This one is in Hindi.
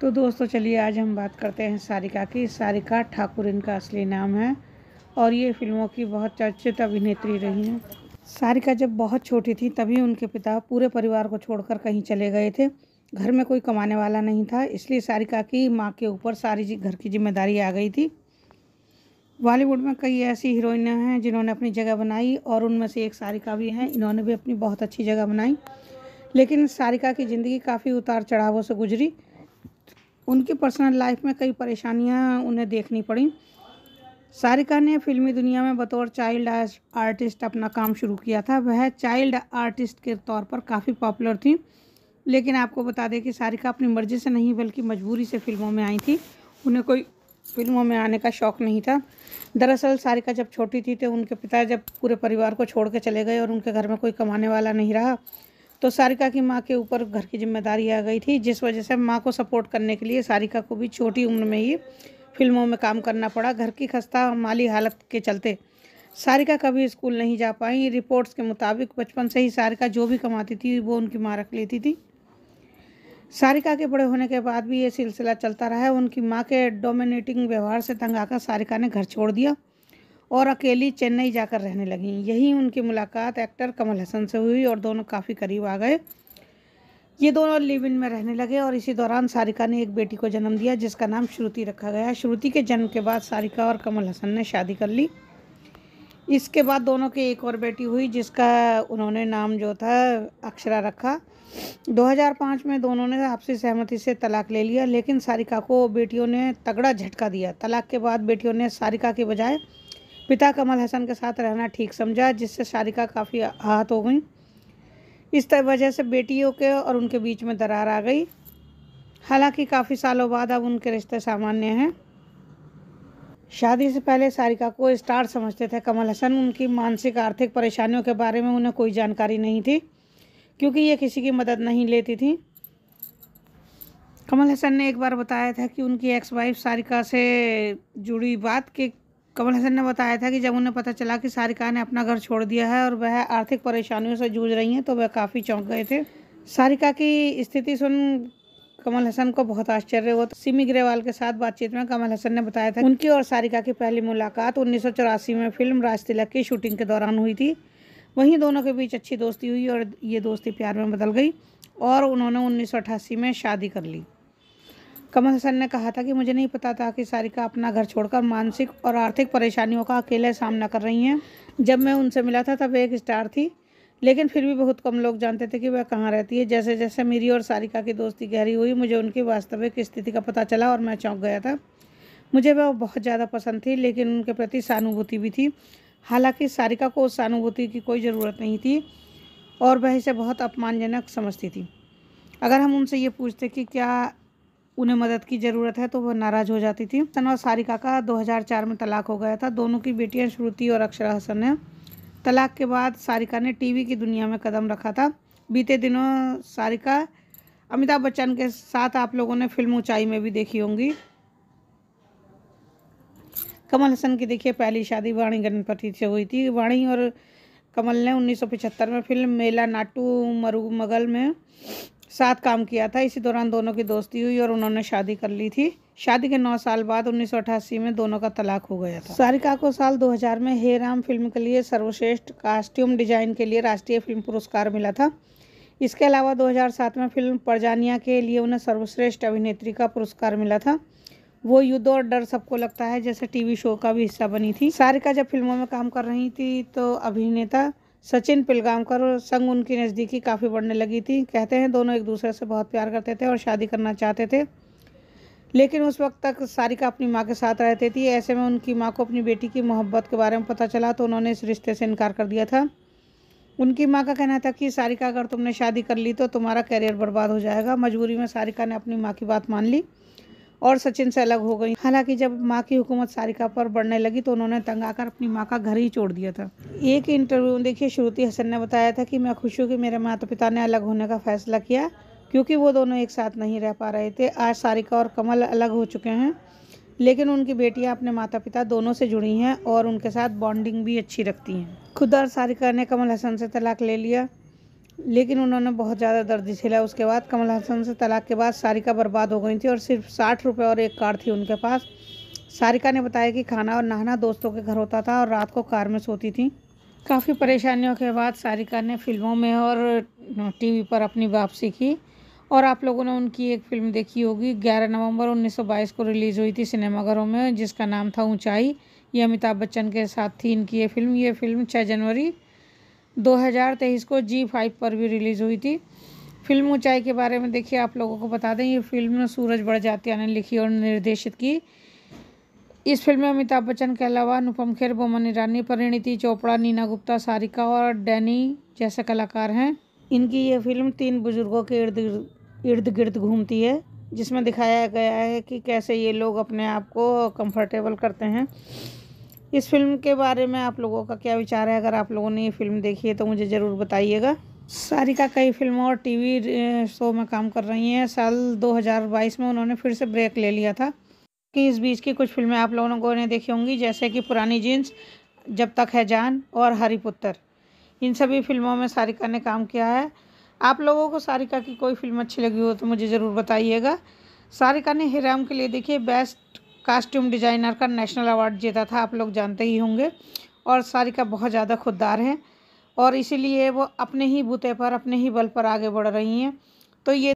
तो दोस्तों चलिए आज हम बात करते हैं सारिका की। सारिका ठाकुर इनका असली नाम है और ये फिल्मों की बहुत चर्चित अभिनेत्री रही हैं। सारिका जब बहुत छोटी थी तभी उनके पिता पूरे परिवार को छोड़कर कहीं चले गए थे। घर में कोई कमाने वाला नहीं था, इसलिए सारिका की माँ के ऊपर सारी घर की जिम्मेदारी आ गई थी। बॉलीवुड में कई ऐसी हीरोइनें हैं जिन्होंने अपनी जगह बनाई और उनमें से एक सारिका भी हैं। इन्होंने भी अपनी बहुत अच्छी जगह बनाई, लेकिन सारिका की ज़िंदगी काफ़ी उतार चढ़ावों से गुजरी। उनकी पर्सनल लाइफ में कई परेशानियां उन्हें देखनी पड़ी। सारिका ने फिल्मी दुनिया में बतौर चाइल्ड आर्टिस्ट अपना काम शुरू किया था। वह चाइल्ड आर्टिस्ट के तौर पर काफ़ी पॉपुलर थी, लेकिन आपको बता दें कि सारिका अपनी मर्जी से नहीं बल्कि मजबूरी से फिल्मों में आई थी। उन्हें कोई फिल्मों में आने का शौक़ नहीं था। दरअसल सारिका जब छोटी थी तो उनके पिता जब पूरे परिवार को छोड़ के चले गए और उनके घर में कोई कमाने वाला नहीं रहा, तो सारिका की माँ के ऊपर घर की जिम्मेदारी आ गई थी, जिस वजह से माँ को सपोर्ट करने के लिए सारिका को भी छोटी उम्र में ही फिल्मों में काम करना पड़ा। घर की खस्ता माली हालत के चलते सारिका कभी स्कूल नहीं जा पाई। रिपोर्ट्स के मुताबिक बचपन से ही सारिका जो भी कमाती थी वो उनकी माँ रख लेती थी। सारिका के बड़े होने के बाद भी ये सिलसिला चलता रहा। उनकी माँ के डोमिनेटिंग व्यवहार से तंग आकर सारिका ने घर छोड़ दिया और अकेली चेन्नई जाकर रहने लगी। यहीं उनकी मुलाकात एक्टर कमल हसन से हुई और दोनों काफ़ी करीब आ गए। ये दोनों लिव इन में रहने लगे और इसी दौरान सारिका ने एक बेटी को जन्म दिया जिसका नाम श्रुति रखा गया। श्रुति के जन्म के बाद सारिका और कमल हसन ने शादी कर ली। इसके बाद दोनों की एक और बेटी हुई जिसका उन्होंने नाम जो था अक्षरा रखा। 2005 में दोनों ने आपसी सहमति से तलाक ले लिया, लेकिन सारिका को बेटियों ने तगड़ा झटका दिया। तलाक के बाद बेटियों ने सारिका के बजाय पिता कमल हसन के साथ रहना ठीक समझा, जिससे सारिका काफ़ी आहत हो गई। इस वजह से बेटियों के और उनके बीच में दरार आ गई। हालांकि काफ़ी सालों बाद अब उनके रिश्ते सामान्य हैं। शादी से पहले सारिका को स्टार समझते थे कमल हसन। उनकी मानसिक आर्थिक परेशानियों के बारे में उन्हें कोई जानकारी नहीं थी, क्योंकि ये किसी की मदद नहीं लेती थी। कमल हसन ने एक बार बताया था कि उनकी एक्स वाइफ सारिका से जुड़ी बात कि कमल हसन ने बताया था कि जब उन्हें पता चला कि सारिका ने अपना घर छोड़ दिया है और वह आर्थिक परेशानियों से जूझ रही हैं तो वह काफ़ी चौंक गए थे। सारिका की स्थिति सुन कमल हसन को बहुत आश्चर्य हुआ। सिमी ग्रेवाल के साथ बातचीत में कमल हसन ने बताया था उनकी और सारिका की पहली मुलाकात 1984 में फिल्म राज तिलक की शूटिंग के दौरान हुई थी। वहीं दोनों के बीच अच्छी दोस्ती हुई और ये दोस्ती प्यार में बदल गई और उन्होंने 1988 में शादी कर ली। कमल हसन ने कहा था कि मुझे नहीं पता था कि सारिका अपना घर छोड़कर मानसिक और आर्थिक परेशानियों का अकेले सामना कर रही हैं। जब मैं उनसे मिला था तब एक स्टार थी, लेकिन फिर भी बहुत कम लोग जानते थे कि वह कहाँ रहती है। जैसे जैसे मेरी और सारिका की दोस्ती गहरी हुई, मुझे उनकी वास्तविक स्थिति का पता चला और मैं चौंक गया था। मुझे वह बहुत ज़्यादा पसंद थी, लेकिन उनके प्रति सहानुभूति भी थी। हालांकि सारिका को उस सहानुभूति की कोई ज़रूरत नहीं थी और वह इसे बहुत अपमानजनक समझती थी। अगर हम उनसे ये पूछते कि क्या उन्हें मदद की ज़रूरत है तो वह नाराज़ हो जाती थी। हसन और सारिका का 2004 में तलाक हो गया था। दोनों की बेटियां श्रुति और अक्षरा हसन हैं। तलाक के बाद सारिका ने टीवी की दुनिया में कदम रखा था। बीते दिनों सारिका अमिताभ बच्चन के साथ आप लोगों ने फिल्म ऊंचाई में भी देखी होंगी। कमल हसन की देखिए पहली शादी वाणी गणपति से हुई थी। वाणी और कमल ने 1975 में फिल्म मेला नाटू मरुमगल में साथ काम किया था। इसी दौरान दोनों की दोस्ती हुई और उन्होंने शादी कर ली थी। शादी के 9 साल बाद 1988 में दोनों का तलाक हो गया था। सारिका को साल 2000 में हे राम फिल्म के लिए सर्वश्रेष्ठ कॉस्ट्यूम डिजाइन के लिए राष्ट्रीय फिल्म पुरस्कार मिला था। इसके अलावा 2007 में फिल्म परजानिया के लिए उन्हें सर्वश्रेष्ठ अभिनेत्री का पुरस्कार मिला था। वो युद्ध और डर सबको लगता है जैसे टीवी शो का भी हिस्सा बनी थी। सारिका जब फिल्मों में काम कर रही थी तो अभिनेता सचिन पिलगांवकर संग उनकी नज़दीकी काफ़ी बढ़ने लगी थी। कहते हैं दोनों एक दूसरे से बहुत प्यार करते थे और शादी करना चाहते थे, लेकिन उस वक्त तक सारिका अपनी माँ के साथ रहती थी। ऐसे में उनकी माँ को अपनी बेटी की मोहब्बत के बारे में पता चला तो उन्होंने इस रिश्ते से इनकार कर दिया था। उनकी माँ का कहना था कि सारिका अगर तुमने शादी कर ली तो तुम्हारा करियर बर्बाद हो जाएगा। मजबूरी में सारिका ने अपनी माँ की बात मान ली और सचिन से अलग हो गई। हालांकि जब माँ की हुकूमत सारिका पर बढ़ने लगी तो उन्होंने तंग आकर अपनी माँ का घर ही छोड़ दिया था। एक इंटरव्यू में देखिए श्रुति हसन ने बताया था कि मैं खुश हूँ कि मेरे माता पिता ने अलग होने का फैसला किया, क्योंकि वो दोनों एक साथ नहीं रह पा रहे थे। आज सारिका और कमल अलग हो चुके हैं, लेकिन उनकी बेटियां अपने माता पिता दोनों से जुड़ी हैं और उनके साथ बॉन्डिंग भी अच्छी रखती हैं। खुद और सारिका ने कमल हसन से तलाक ले लिया लेकिन उन्होंने बहुत ज़्यादा दर्द झेला। उसके बाद कमल हसन से तलाक के बाद सारिका बर्बाद हो गई थी और सिर्फ 60 रुपये और एक कार थी उनके पास। सारिका ने बताया कि खाना और नहाना दोस्तों के घर होता था और रात को कार में सोती थी। काफ़ी परेशानियों के बाद सारिका ने फिल्मों में और टीवी पर अपनी वापसी की। और आप लोगों ने उनकी एक फ़िल्म देखी होगी, 11 नवंबर 1922 को रिलीज़ हुई थी सिनेमाघरों में, जिसका नाम था ऊंचाई। ये अमिताभ बच्चन के साथ थी इनकी ये फ़िल्म 6 जनवरी 2023 को G5 पर भी रिलीज़ हुई थी। फिल्म ऊंचाई के बारे में देखिए, आप लोगों को बता दें, ये फिल्म सूरज बड़जात्या ने लिखी और निर्देशित की। इस फिल्म में अमिताभ बच्चन के अलावा अनुपम खेर, बोमन ईरानी, परिणीति चोपड़ा, नीना गुप्ता, सारिका और डैनी जैसे कलाकार हैं। इनकी ये फिल्म 3 बुजुर्गों के इर्द गिर्द घूमती है, जिसमें दिखाया गया है कि कैसे ये लोग अपने आप को कंफर्टेबल करते हैं। इस फिल्म के बारे में आप लोगों का क्या विचार है? अगर आप लोगों ने ये फिल्म देखी है तो मुझे ज़रूर बताइएगा। सारिका कई फिल्मों और टीवी शो में काम कर रही हैं। साल 2022 में उन्होंने फिर से ब्रेक ले लिया था कि इस बीच की कुछ फिल्में आप लोगों ने देखी होंगी, जैसे कि पुरानी जीन्स, जब तक है जान और हरिपुत्र। इन सभी फिल्मों में सारिका ने काम किया है। आप लोगों को सारिका की कोई फिल्म अच्छी लगी हो तो मुझे ज़रूर बताइएगा। सारिका ने हिराम के लिए देखिए बेस्ट कॉस्ट्यूम डिज़ाइनर का नेशनल अवार्ड जीता था, आप लोग जानते ही होंगे। और सारिका बहुत ज़्यादा खुददार हैं और इसीलिए वो अपने ही बूते पर, अपने ही बल पर आगे बढ़ रही हैं। तो ये